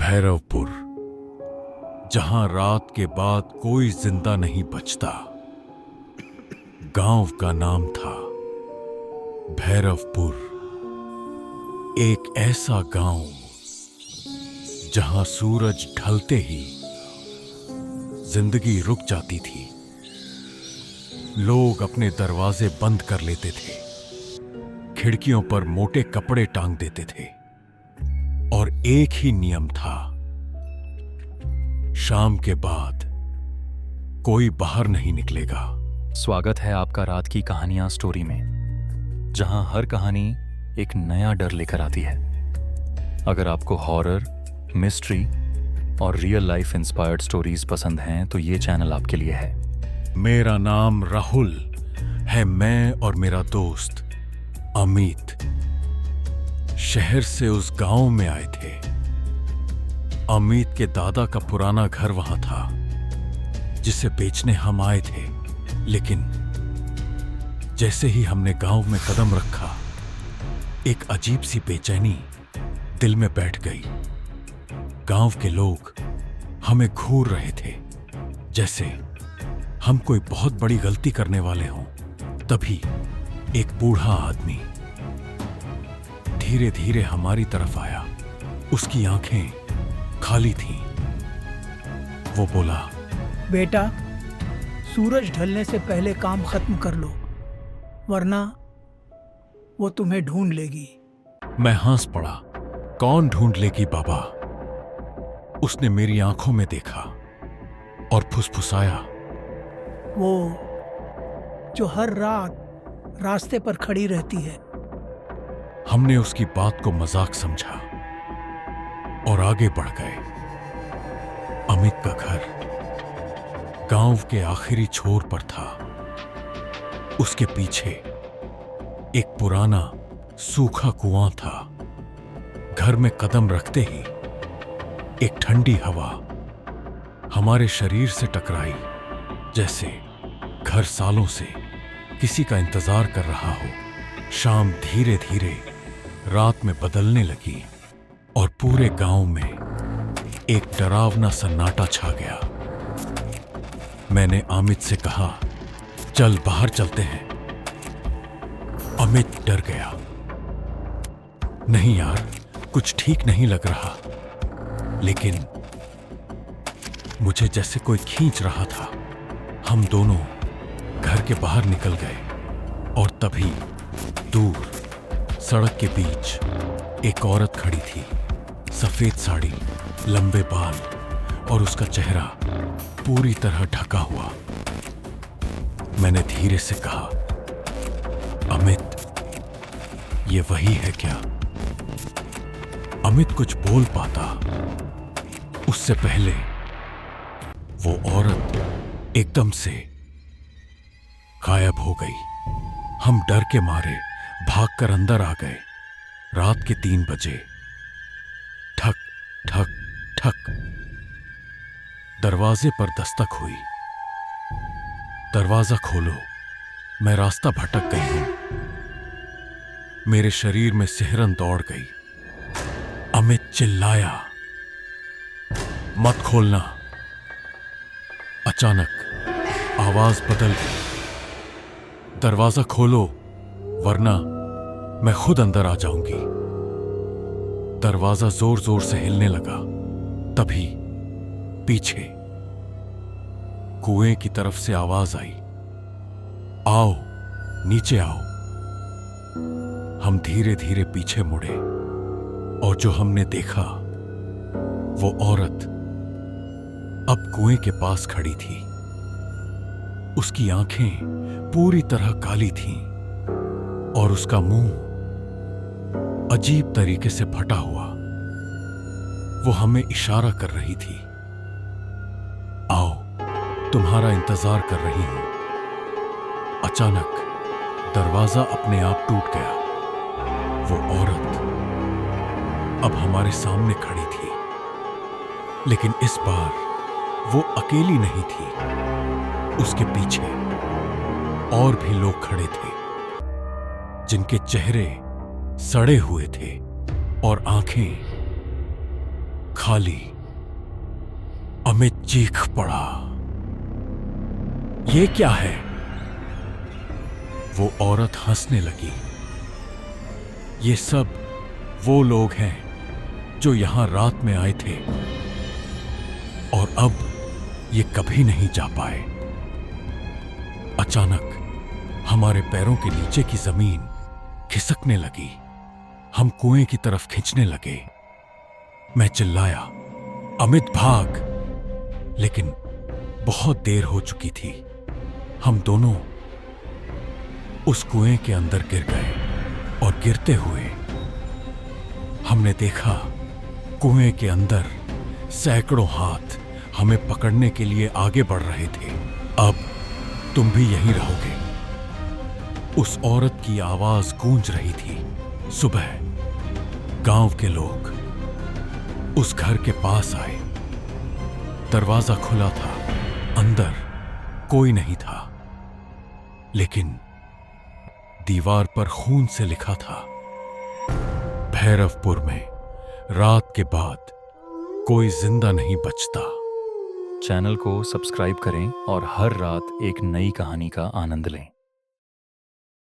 भैरवपुर, जहां रात के बाद कोई जिंदा नहीं बचता। गांव का नाम था भैरवपुर। एक ऐसा गांव जहां सूरज ढलते ही जिंदगी रुक जाती थी। लोग अपने दरवाजे बंद कर लेते थे, खिड़कियों पर मोटे कपड़े टांग देते थे और एक ही नियम था, शाम के बाद कोई बाहर नहीं निकलेगा। स्वागत है आपका रात की कहानियां स्टोरी में, जहां हर कहानी एक नया डर लेकर आती है। अगर आपको हॉरर, मिस्ट्री और रियल लाइफ इंस्पायर्ड स्टोरीज पसंद हैं तो ये चैनल आपके लिए है। मेरा नाम राहुल है। मैं और मेरा दोस्त अमित शहर से उस गांव में आए थे। अमित के दादा का पुराना घर वहां था, जिसे बेचने हम आए थे। लेकिन जैसे ही हमने गांव में कदम रखा, एक अजीब सी बेचैनी दिल में बैठ गई। गांव के लोग हमें घूर रहे थे, जैसे हम कोई बहुत बड़ी गलती करने वाले हों। तभी एक बूढ़ा आदमी धीरे धीरे हमारी तरफ आया। उसकी आंखें खाली थीं। वो बोला, बेटा, सूरज ढलने से पहले काम खत्म कर लो, वरना वो तुम्हें ढूंढ लेगी। मैं हंस पड़ा। कौन ढूंढ लेगी बाबा? उसने मेरी आंखों में देखा और फुसफुसाया, वो जो हर रात रास्ते पर खड़ी रहती है। हमने उसकी बात को मजाक समझा और आगे बढ़ गए। अमित का घर गांव के आखिरी छोर पर था। उसके पीछे एक पुराना सूखा कुआं था। घर में कदम रखते ही एक ठंडी हवा हमारे शरीर से टकराई, जैसे घर सालों से किसी का इंतजार कर रहा हो। शाम धीरे धीरे रात में बदलने लगी और पूरे गांव में एक डरावना सन्नाटा छा गया। मैंने अमित से कहा, चल बाहर चलते हैं। अमित डर गया। नहीं यार, कुछ ठीक नहीं लग रहा। लेकिन मुझे जैसे कोई खींच रहा था। हम दोनों घर के बाहर निकल गए और तभी दूर सड़क के बीच एक औरत खड़ी थी। सफेद साड़ी, लंबे बाल और उसका चेहरा पूरी तरह ढका हुआ। मैंने धीरे से कहा, अमित, ये वही है क्या? अमित कुछ बोल पाता, उससे पहले वो औरत एकदम से गायब हो गई। हम डर के मारे भागकर अंदर आ गए। रात के 3 बजे। ठक ठक ठक दरवाजे पर दस्तक हुई। दरवाजा खोलो। मैं रास्ता भटक गई हूं। मेरे शरीर में सिहरन दौड़ गई। अमित चिल्लाया, मत खोलना। अचानक आवाज बदल गई, दरवाजा खोलो वरना मैं खुद अंदर आ जाऊंगी। दरवाजा जोर जोर से हिलने लगा। तभी पीछे कुएं की तरफ से आवाज आई, आओ, नीचे आओ। हम धीरे धीरे पीछे मुड़े और जो हमने देखा, वो औरत अब कुएं के पास खड़ी थी। उसकी आंखें पूरी तरह काली थीं और उसका मुंह अजीब तरीके से फटा हुआ। वो हमें इशारा कर रही थी, आओ, तुम्हारा इंतजार कर रही हूं। अचानक दरवाजा अपने आप टूट गया। वो औरत अब हमारे सामने खड़ी थी, लेकिन इस बार वो अकेली नहीं थी। उसके पीछे और भी लोग खड़े थे, जिनके चेहरे सड़े हुए थे और आंखें खाली। अमित चीख पड़ा, ये क्या है? वो औरत हंसने लगी। ये सब वो लोग हैं जो यहां रात में आए थे और अब ये कभी नहीं जा पाए। अचानक हमारे पैरों के नीचे की जमीन खिसकने लगी। हम कुएं की तरफ खींचने लगे। मैं चिल्लाया, अमित भाग! लेकिन बहुत देर हो चुकी थी। हम दोनों उस कुएं के अंदर गिर गए और गिरते हुए हमने देखा कुएं के अंदर सैकड़ों हाथ हमें पकड़ने के लिए आगे बढ़ रहे थे। अब तुम भी यहीं रहोगे। उस औरत की आवाज गूंज रही थी। सुबह गांव के लोग उस घर के पास आए। दरवाजा खुला था, अंदर कोई नहीं था, लेकिन दीवार पर खून से लिखा था, भैरवपुर में रात के बाद कोई जिंदा नहीं बचता। चैनल को सब्सक्राइब करें और हर रात एक नई कहानी का आनंद लें।